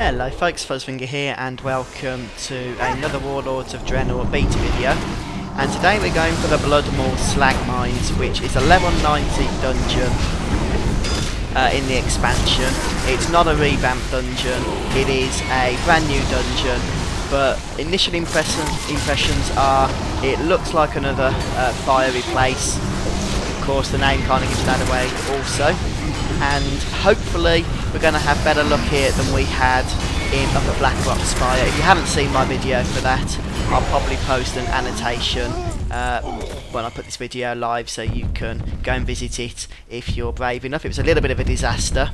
Hello folks, Fuzzfinger here and welcome to another Warlords of Draenor beta video. And today we're going for the Bloodmaul Slag Mines, which is a level 90 dungeon in the expansion. It's not a revamped dungeon, it is a brand new dungeon, but initial impressions are it looks like another fiery place. Of course the name kind of gives that away also. And hopefully we're going to have better luck here than we had in Upper Blackrock Spire. If you haven't seen my video for that, I'll probably post an annotation when I put this video live, so you can go and visit it if you're brave enough. It was a little bit of a disaster.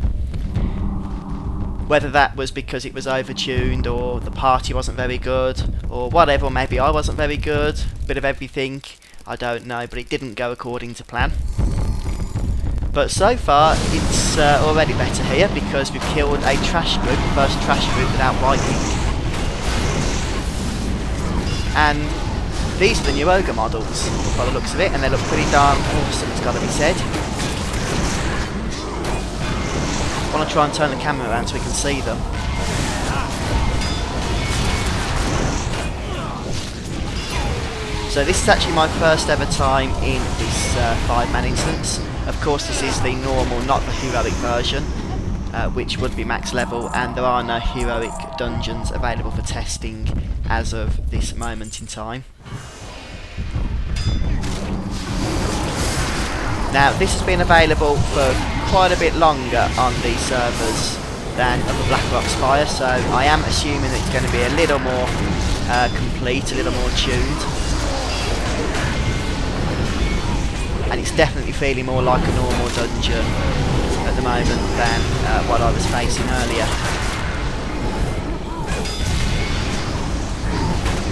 Whether that was because it was overtuned, or the party wasn't very good, or whatever, or maybe I wasn't very good, bit of everything, I don't know, but it didn't go according to plan. But so far it's already better here because we've killed a trash group, the first trash group without wiping. And these are the new ogre models by the looks of it, and they look pretty darn awesome, it's got to be said. I want to try and turn the camera around so we can see them. So this is actually my first ever time in this 5-man instance. Of course this is the normal, not the heroic version, which would be max level, and there are no heroic dungeons available for testing as of this moment in time. Now this has been available for quite a bit longer on these servers than Upper Blackrock Spire, so I am assuming that it's going to be a little more complete, a little more tuned. And it's definitely feeling more like a normal dungeon at the moment than what I was facing earlier.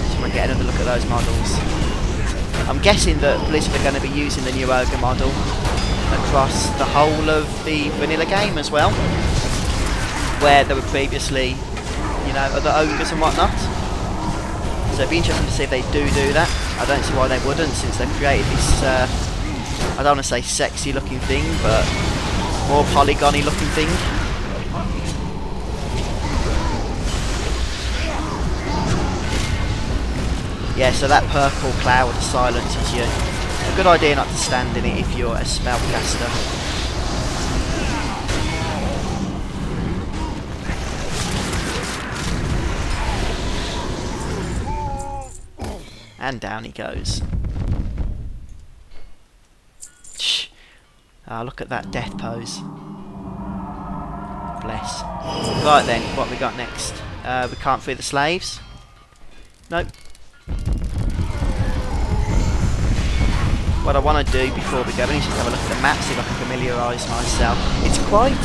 So we'll get another look at those models. I'm guessing that Blizzard are going to be using the new ogre model across the whole of the vanilla game as well, where there were previously, you know, other ogres and whatnot. So it'd be interesting to see if they do that. I don't see why they wouldn't, since they've created this I don't want to say sexy looking thing, but more polygony looking thing. Yeah, so that purple cloud silences you. A good idea not to stand in it if you're a spellcaster. And down he goes. Ah, look at that death pose. Bless. Right then, what we got next? We can't free the slaves. Nope. What I want to do before we go in is just have a look at the map, see if I can familiarise myself. It's quite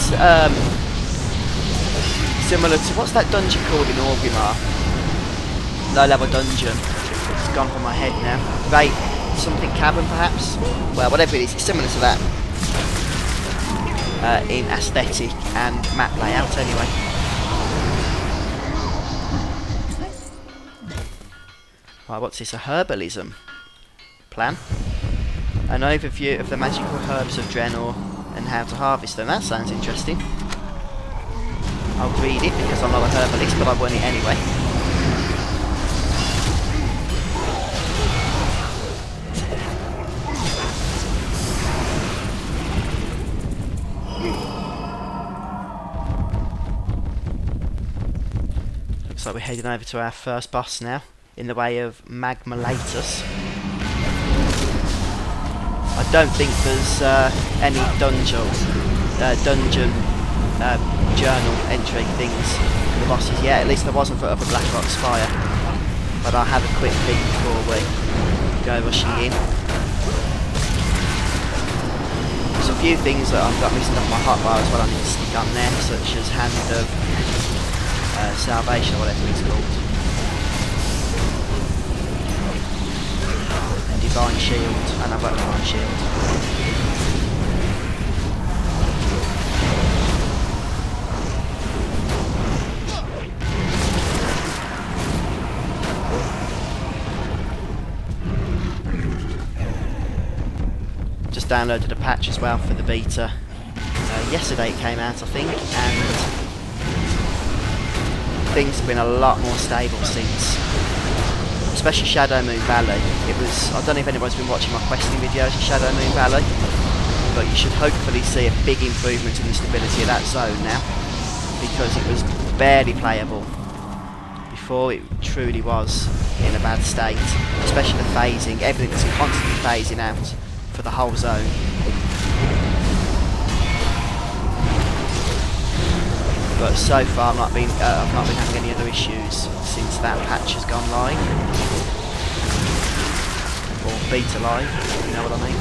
similar to, what's that dungeon called in Orgrimmar? Low level dungeon. It's gone from my head now. Right, something cavern perhaps? Well, whatever it is, it's similar to that. In aesthetic and map layout anyway. Right, what's this? A herbalism plan? An overview of the magical herbs of Draenor and how to harvest them. That sounds interesting. I'll read it because I'm not a herbalist, but I want it anyway. So we're heading over to our first boss now, in the way of Magmalatus. I don't think there's any dungeon journal entry things for the bosses yet. At least there wasn't for Upper Blackrock Spire. But I'll have a quick peek before we go rushing in. There's a few things that I've got missing off my hotbar as well I need to stick on there, such as Hand of Salvation or whatever it's called, and Divine Shield, and I've got Divine Shield. Just downloaded a patch as well for the beta. Yesterday it came out, I think, and things have been a lot more stable since, especially Shadow Moon Valley. It was, I don't know if anyone's been watching my questing videos in Shadow Moon Valley, but you should hopefully see a big improvement in the stability of that zone now, because it was barely playable before. It truly was in a bad state, especially the phasing. Everything was constantly phasing out for the whole zone. But so far I've not been having any other issues since that patch has gone live, or beta live, if you know what I mean.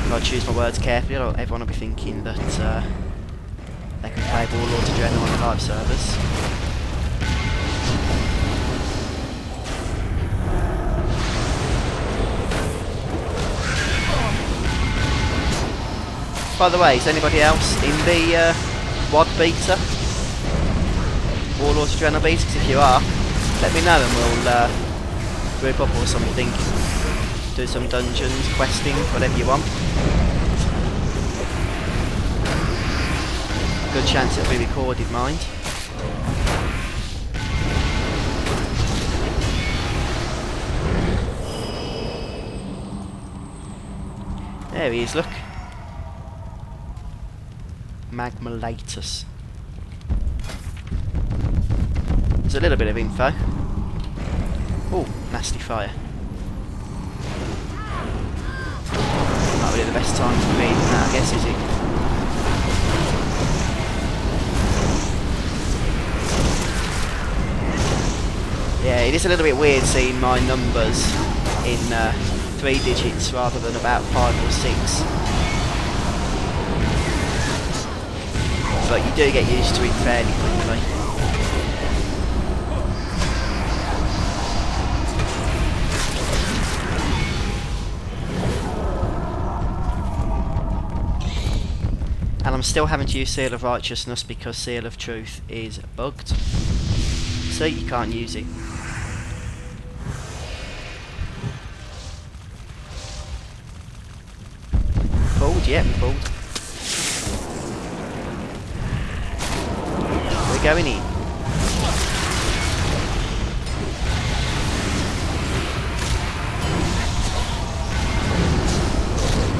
If I choose my words carefully, everyone will be thinking that they can play Warlords of Draenor on the live servers. By the way, is anybody else in the WOD beta? Warlords of Draenor beta? 'Cause if you are, let me know and we'll group up or something. Do some dungeons, questing, whatever you want. Good chance it'll be recorded, mind. There he is, look. Magmalatus. There's a little bit of info. Oh, nasty fire. Not really the best time to be reading that, I guess, is it? Yeah, it is a little bit weird seeing my numbers in 3 digits rather than about 5 or 6. But you do get used to it fairly quickly. And I'm still having to use Seal of Righteousness because Seal of Truth is bugged. So you can't use it. Pulled? Yeah, we pulled. We're going in.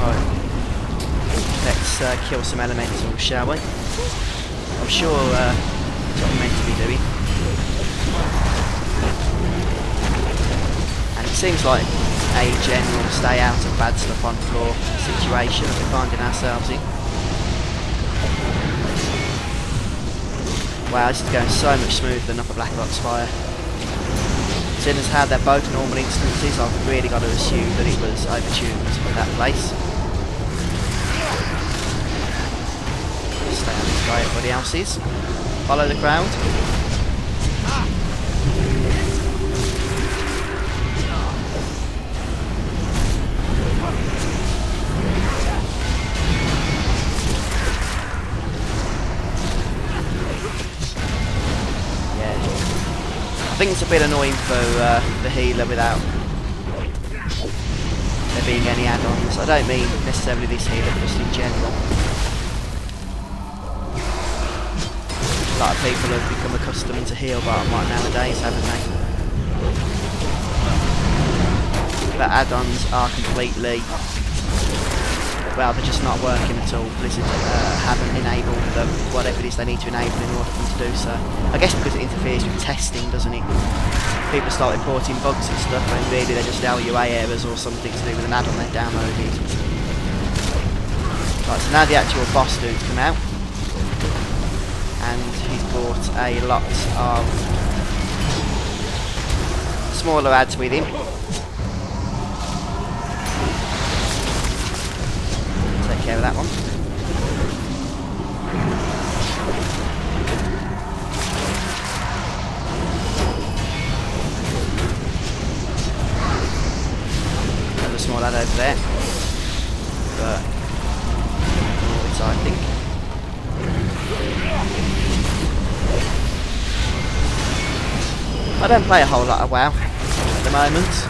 Right. Let's kill some elementals, shall we? I'm sure that's what we're meant to be doing. And it seems like a general stay out of bad stuff on floor situation that we're finding ourselves in. Wow, this is going so much smoother than Upper Black Ops Fire. Seeing as how they're both normal instances, I've really got to assume that it was overtuned at that place. Stay on this guy, everybody else is. Follow the crowd. I think it's a bit annoying for the healer without there being any add-ons. I don't mean necessarily this healer, but just in general. A lot of people have become accustomed to heal bottom right nowadays, haven't they? But add-ons are completely, well, they're just not working at all. Blizzard haven't enabled them, whatever it is they need to enable in order for them to do so. I guess because it interferes with testing, doesn't it? People start reporting bugs and stuff when really they're just LUA errors or something to do with an add-on they've downloaded. Right, so now the actual boss dude's come out. And he's brought a lot of smaller adds with him. Take care of that one. Another small ad over there. But more it's, I think. I don't play a whole lot of WoW at the moment.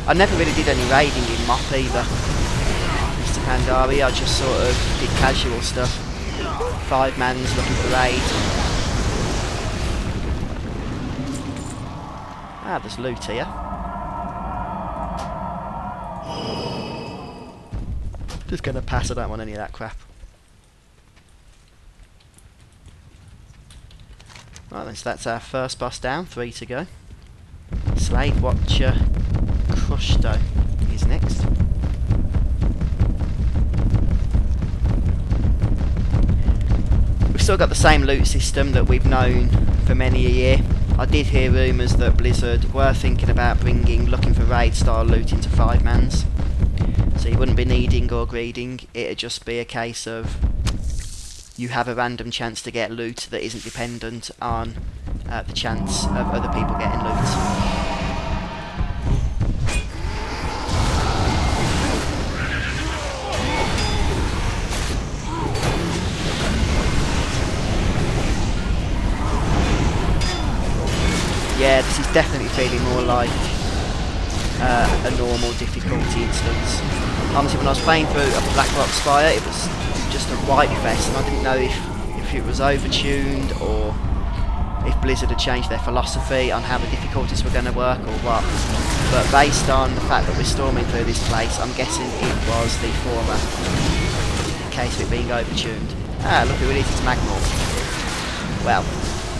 I never really did any raiding in MOP either, Mr. Pandari. I just sort of did casual stuff. 5 mans looking for raid. Ah, there's loot here. Just gonna pass, I don't want any of that crap. Right then, so that's our first boss down, 3 to go. Slave Watcher Crushto is next. We've still got the same loot system that we've known for many a year. I did hear rumours that Blizzard were thinking about looking for raid style loot into 5-mans. So you wouldn't be needing or greeding, it'd just be a case of you have a random chance to get loot that isn't dependent on the chance of other people getting loot. Yeah, this is definitely feeling more like a normal difficulty instance. Honestly, when I was playing through a Blackrock Spire, it was just a white fest, and I didn't know if it was overtuned or if Blizzard had changed their philosophy on how the difficulties were going to work or what. But based on the fact that we're storming through this place, I'm guessing it was the former, in case of it being overtuned. Ah, look who it is, it's Magmor. Well,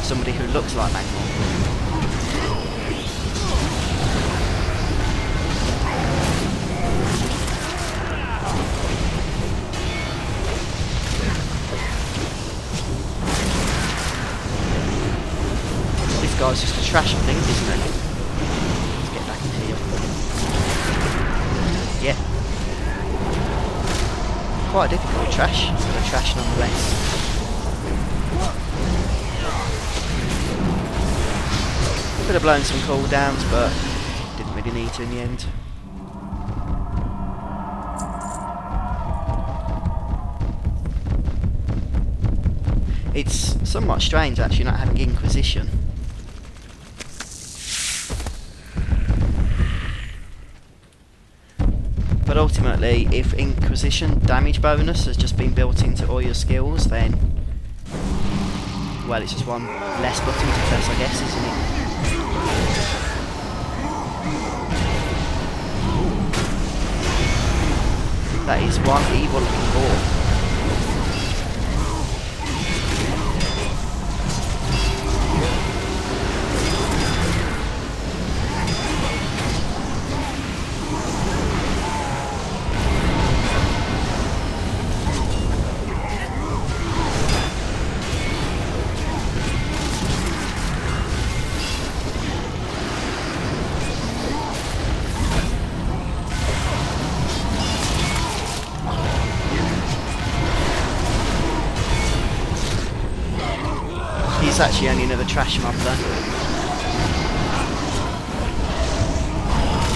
somebody who looks like Magmor. This guy's just a trash, I think, isn't he? Let's get back in here. Yeah. Quite a difficult trash, but a trash nonetheless. Could have blown some cooldowns, but didn't really need to in the end. It's somewhat strange actually not having Inquisition. But ultimately, if Inquisition damage bonus has just been built into all your skills, then, well, it's just one less button to press, I guess, isn't it? That is one evil looking ball. He's actually only another trash mob though.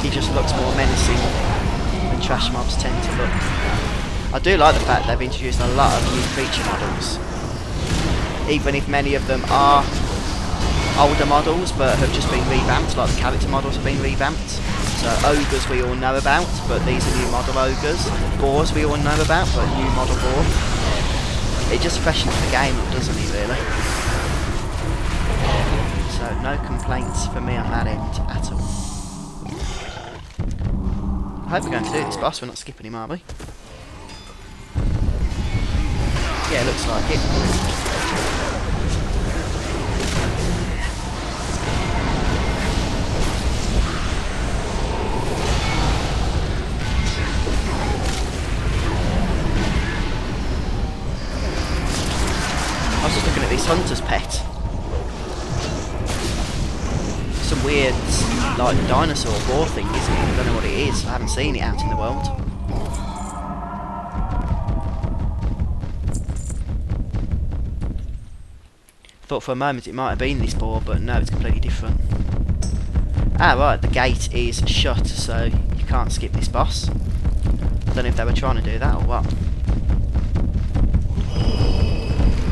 He just looks more menacing than trash mobs tend to look. I do like the fact they've introduced a lot of new creature models. Even if many of them are older models but have just been revamped, like the character models have been revamped. So ogres we all know about, but these are new model ogres. Boars we all know about, but new model boar. It just freshens the game up, doesn't it, really? So no complaints for me on that end at all. I hope we're going to do this boss, we're not skipping him, are we? Yeah, it looks like it. I was just looking at this hunter's pet. Some weird, like, dinosaur boar thing, isn't it? I don't know what it is. I haven't seen it out in the world. Thought for a moment it might have been this boar, but no, it's completely different. Ah, right, the gate is shut, so you can't skip this boss. I don't know if they were trying to do that or what.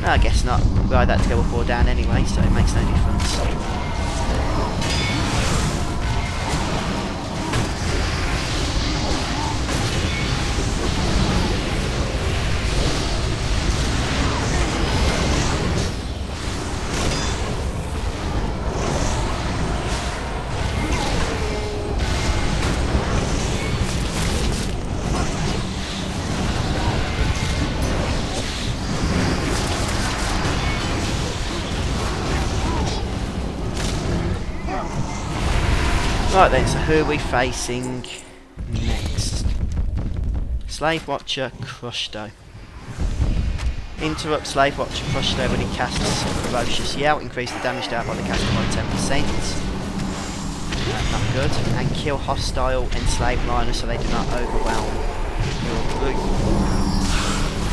No, I guess not. We either had to go up or down anyway, so it makes no difference. Right then, so who are we facing next? Slave Watcher Crushdo. Interrupt Slave Watcher Crushdo when he casts Ferocious Yell. Increase the damage dealt by the caster by 10%. Not good. And kill hostile enslaved miners so they do not overwhelm your group.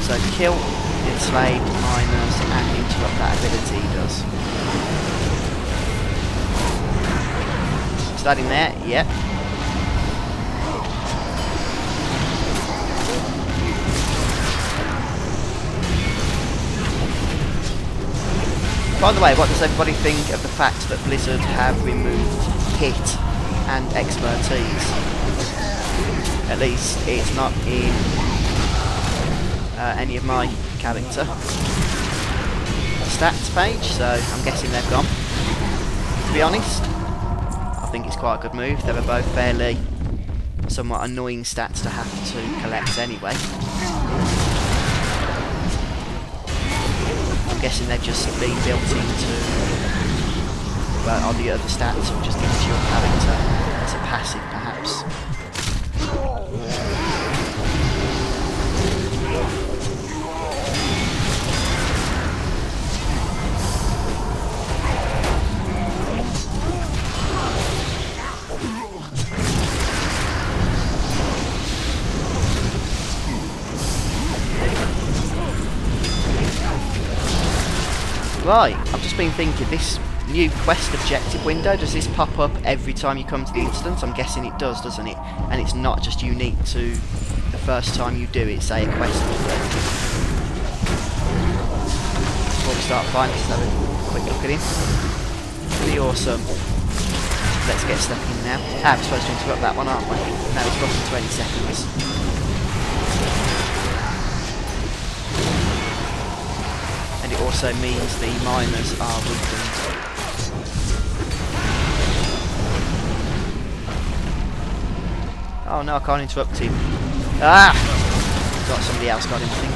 So kill enslaved miners and interrupt that ability he does. Is that in there? Yep. By the way, what does everybody think of the fact that Blizzard have removed hit and expertise? At least it's not in any of my character stats page, so I'm guessing they've gone. To be honest, I think it's quite a good move. They were both fairly somewhat annoying stats to have to collect anyway. I'm guessing they've just been built into, well, all the other stats, or just given to your character as a passive, perhaps. Right, I've just been thinking, this new quest objective window, does this pop up every time you come to the instance? I'm guessing it does, doesn't it? And it's not just unique to the first time you do it, say a quest objective. Before we start fighting, let's have a quick look at him. Pretty awesome. Let's get stuck in now. Ah, we're supposed to interrupt that one, aren't we? No, it's roughly 20 seconds. And it also means the miners are weakened. Oh no, I can't interrupt him. Ah! Got somebody else got him, I think.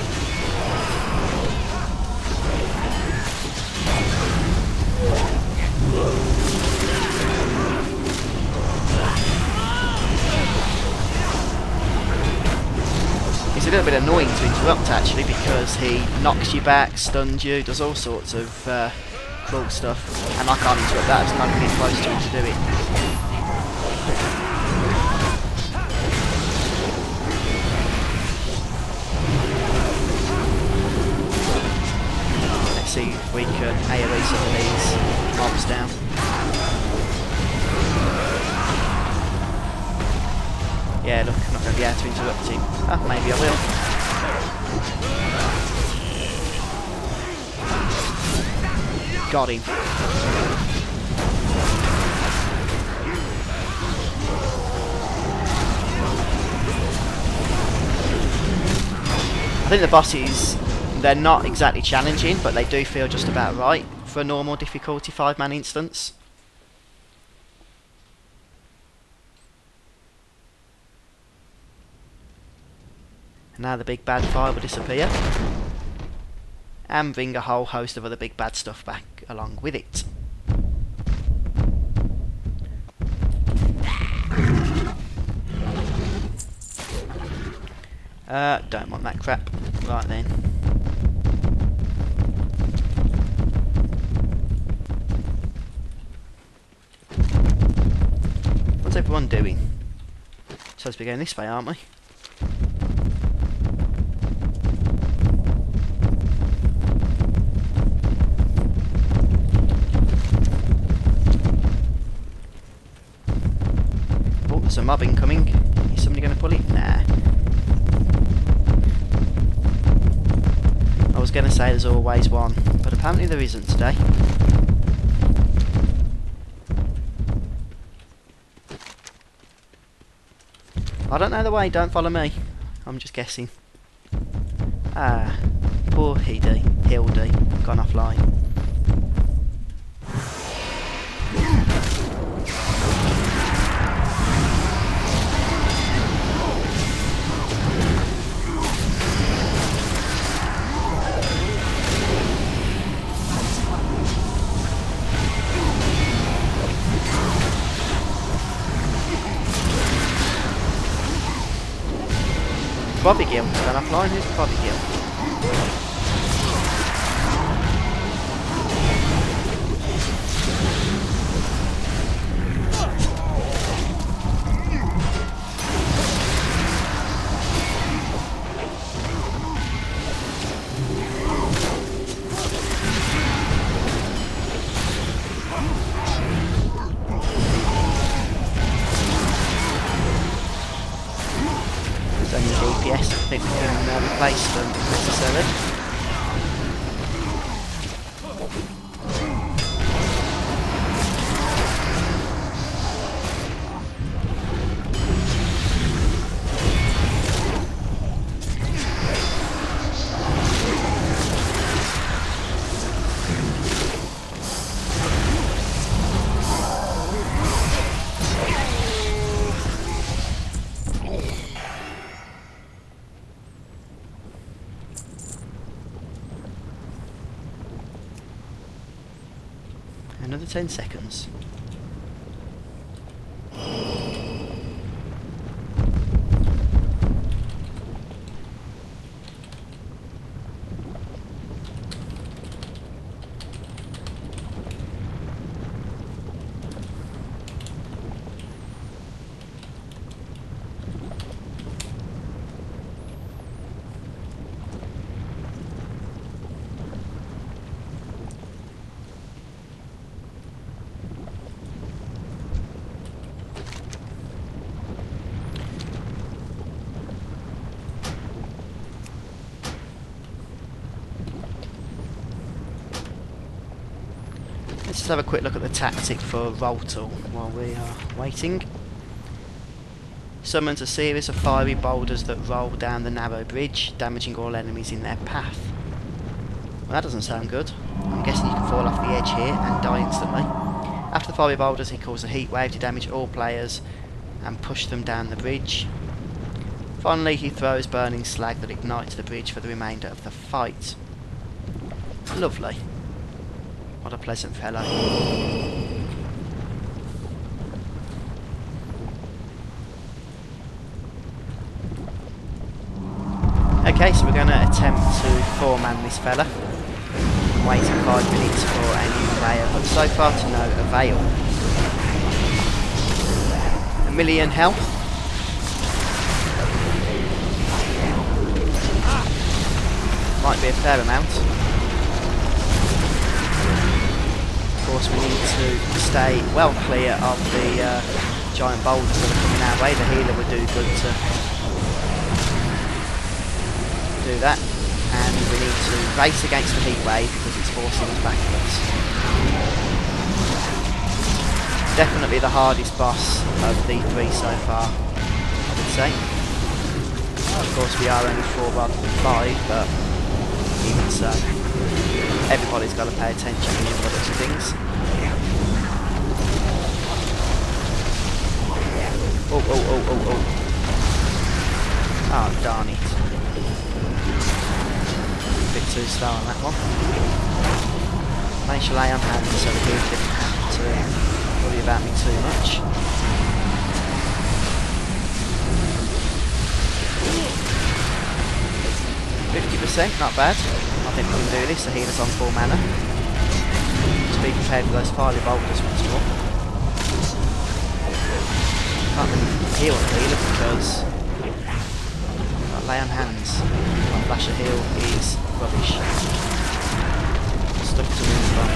It's a little bit annoying to interrupt actually, because he knocks you back, stuns you, does all sorts of cruel stuff, and I can't interrupt that. I just can't get close to him to do it. Let's see if we can AoE some of these mobs down. Yeah, look, I'm not going to be able to interrupt him. Oh, maybe I will. Got him. I think the bosses, they're not exactly challenging, but they do feel just about right for a normal difficulty 5-man instance. Now the big bad fire will disappear, and bring a whole host of other big bad stuff back along with it. Don't want that crap. Right then. What's everyone doing? Supposed to be going this way, aren't we? There's a mob incoming. Is somebody going to pull it? Nah. I was going to say there's always one, but apparently there isn't today. I don't know the way, don't follow me. I'm just guessing. Ah, poor Hildy, gone offline. Provigill. Can I fly? Who's Provigill? DPS, I think we can replace them if necessary. Another 10 seconds. Let's just have a quick look at the tactic for Voltal while we are waiting. Summons a series of fiery boulders that roll down the narrow bridge, damaging all enemies in their path. Well, that doesn't sound good. I'm guessing you can fall off the edge here and die instantly. After the fiery boulders, he calls a heat wave to damage all players and push them down the bridge. Finally, he throws burning slag that ignites the bridge for the remainder of the fight. Lovely. What a pleasant fellow. Okay, so we're going to attempt to 4-man this fella. Waiting 5 minutes for a new player, but so far to no avail. 1,000,000 health. Might be a fair amount. Of course, we need to stay well clear of the giant boulders that are coming our way. The healer would do good to do that, and we need to race against the heat wave because it's forcing us backwards. Definitely the hardest boss of the 3 so far, I would say. Of course, we are only 4 rather than 5, but even so. Everybody's got to pay attention to the looks of things. Oh, oh, oh, oh, oh. Oh, darn it. A bit too slow on that one. Managed to lay on hands so the dude didn't have to worry about me too much. %, not bad. I think we can do this. The healer's on full mana. Just be prepared for those fiery boulders once more. Can't really heal the healer because I've got lay on hands. My flash of heal is rubbish. Stuck to move on.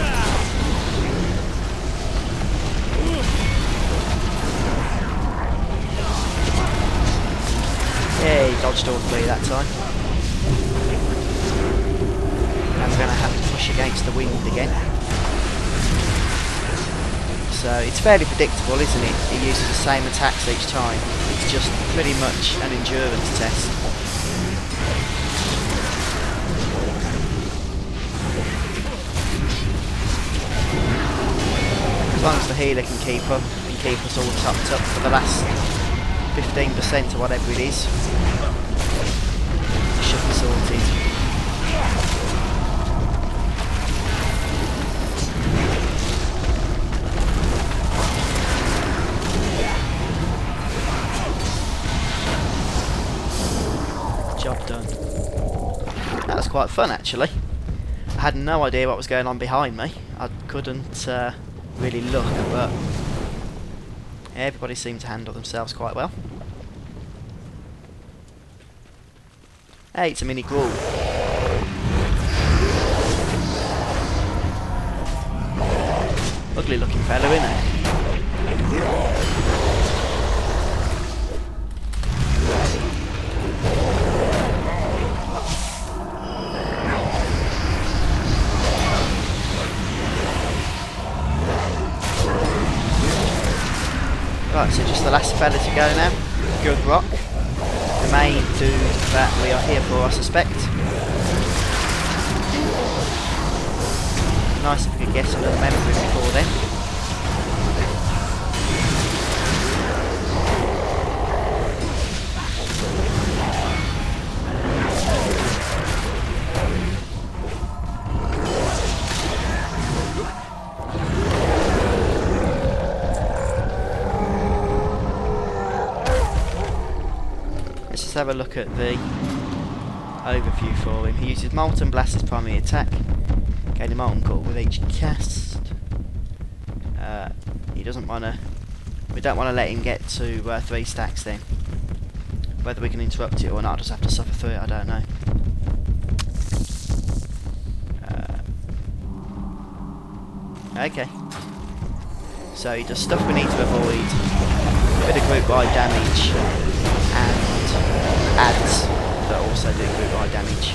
Yeah, he dodged all 3 that time. And we're going to have to push against the wind again. So it's fairly predictable, isn't it? He uses the same attacks each time. It's just pretty much an endurance test. As long as the healer can keep up and keep us all topped up for the last 15% or whatever it is, it should be sorted. Job done. That was quite fun actually. I had no idea what was going on behind me. I couldn't really look, but everybody seemed to handle themselves quite well. Hey, it's a mini Gruul. Ugly looking fellow, isn't it? Right, so just the last fella to go now. Good rock. The main dude that we are here for, I suspect. Nice if we could get another member before then. Let's just have a look at the overview for him. He uses Molten Blast as primary attack. Gain a Molten Core with each cast. He doesn't want to. We don't want to let him get to 3 stacks then. Whether we can interrupt it or not, I'll just have to suffer through it. I don't know. Okay. So he does stuff we need to avoid. A bit of group wide damage and adds that also do group wide damage.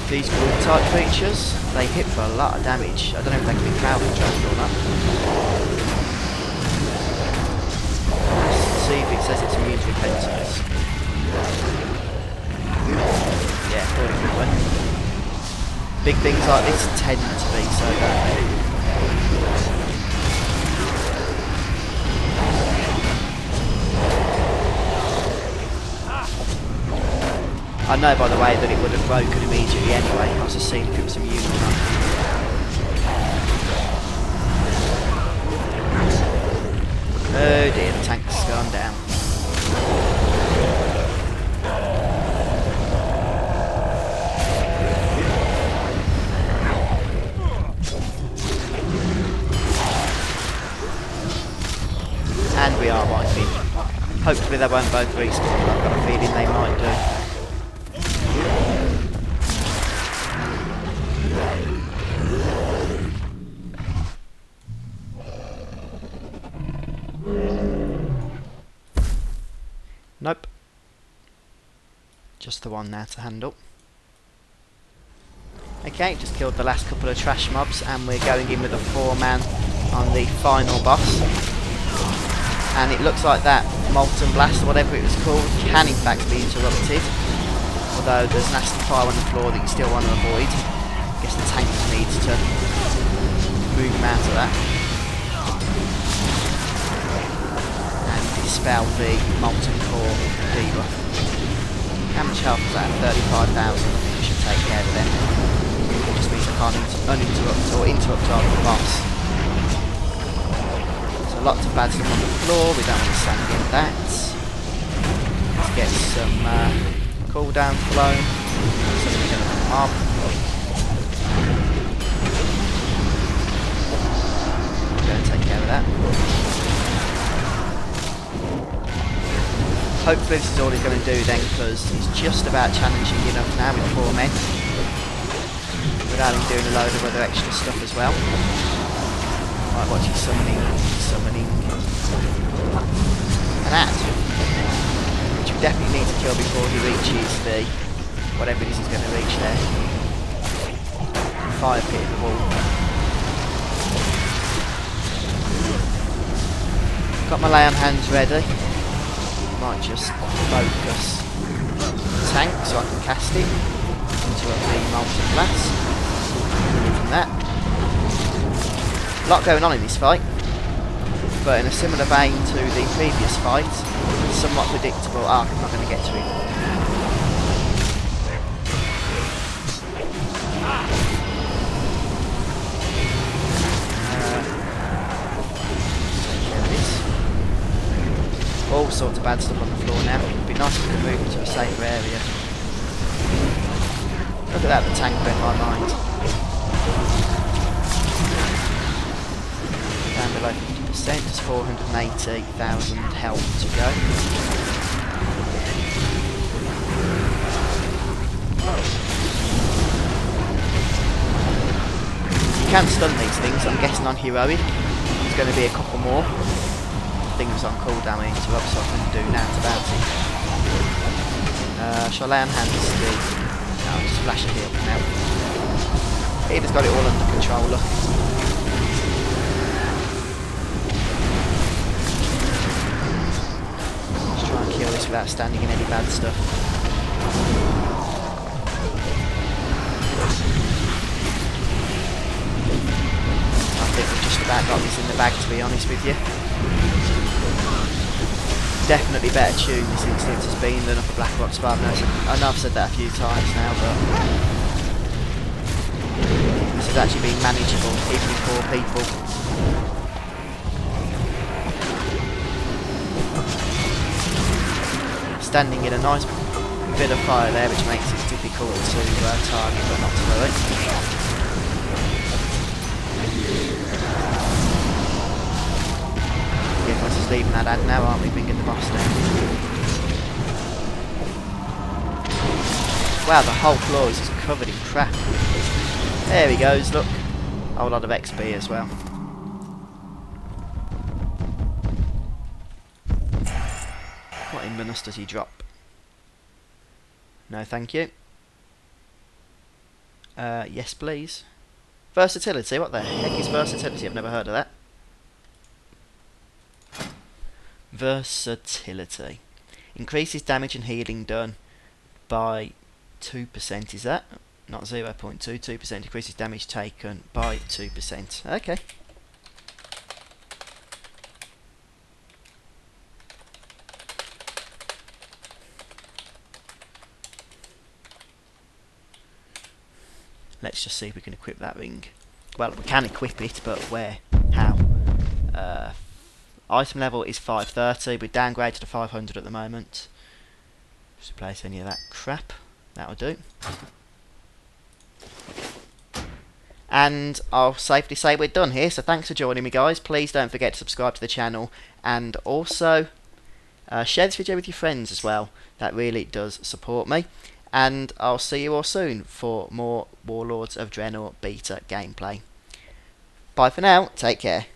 These group type creatures, they hit for a lot of damage. I don't know if they can be crowd controlled or not. Let's see if it says it's immune to repentance. Yeah, thought it would. Big things like this tend to be so, don't they? I know, by the way, that it would have broken immediately anyway. I was just seeing if it was immune or not. Oh dear, the tank's gone down. And we are wiping. Hopefully they won't both respawn, but I've got a feeling they might do. Nope. Just the one now to handle. Okay, just killed the last couple of trash mobs and we're going in with a 4-man on the final boss. And it looks like that Molten Blast, or whatever it was called, can in fact be interrupted. Although there's nasty fire on the floor that you still want to avoid. I guess the tank just needs to move him out of that. And dispel the Molten Core debuff. How much health is that? 35,000. I think we should take care of them. It just means I can't uninterrupt or interrupt our boss. Lots of bad stuff on the floor, we don't want to stand in that. Let's get some cooldown flow. Something going to come up. I'm going to take care of that. Hopefully this is all he's going to do then, because he's just about challenging enough now with 4 men. Without him doing a load of other extra stuff as well. Right, watch his summoning an ad, which we definitely need to kill before he reaches the whatever it is he's going to reach there. Fire pit in the wall. Got my lay on hands ready. Might just focus the tank so I can cast it into the Molten Blast. From that. A lot going on in this fight, but in a similar vein to the previous fight, somewhat predictable. I'm not going to get to it. Take care of this. Oh, all sorts of bad stuff on the floor now. It'd be nice if we could move into a safer area. Look at that, the tank bent my mind. Down below 50%, just 480,000 health to go. You can stun these things, I'm guessing on heroic. There's going to be a couple more things on cooldown I interrupt, so I can do now about it. Shall I lay on hands, Steve? No, I'll just flash a heal now. Eva's got it all under control, look. Let's try and kill this without standing in any bad stuff. I think we've just about got this in the bag, to be honest with you. Definitely better tune this instance has been than Upper Black Rock Spark. I know I've said that a few times now, but this has actually been manageable, even with 4 people. Standing in a nice bit of fire there, which makes it difficult to target, but not to do it. We're just leaving that ad now, aren't we, bringing the boss down? Wow, the whole floor is just covered in crap. There he goes, look. A whole lot of XP as well. What in bonus does he drop? No, thank you. Yes, please. Versatility, what the heck is versatility? I've never heard of that. Versatility. Increases damage and healing done by 2%, is that? Not 0.2, 2%. Increases damage taken by 2%. Okay. Let's just see if we can equip that ring. Well, we can equip it, but where? How? Item level is 530. We're downgraded to 500 at the moment. Just replace any of that crap. That'll do. And I'll safely say we're done here. So thanks for joining me, guys. Please don't forget to subscribe to the channel. And also share this video with your friends as well. That really does support me. And I'll see you all soon for more Warlords of Draenor beta gameplay. Bye for now. Take care.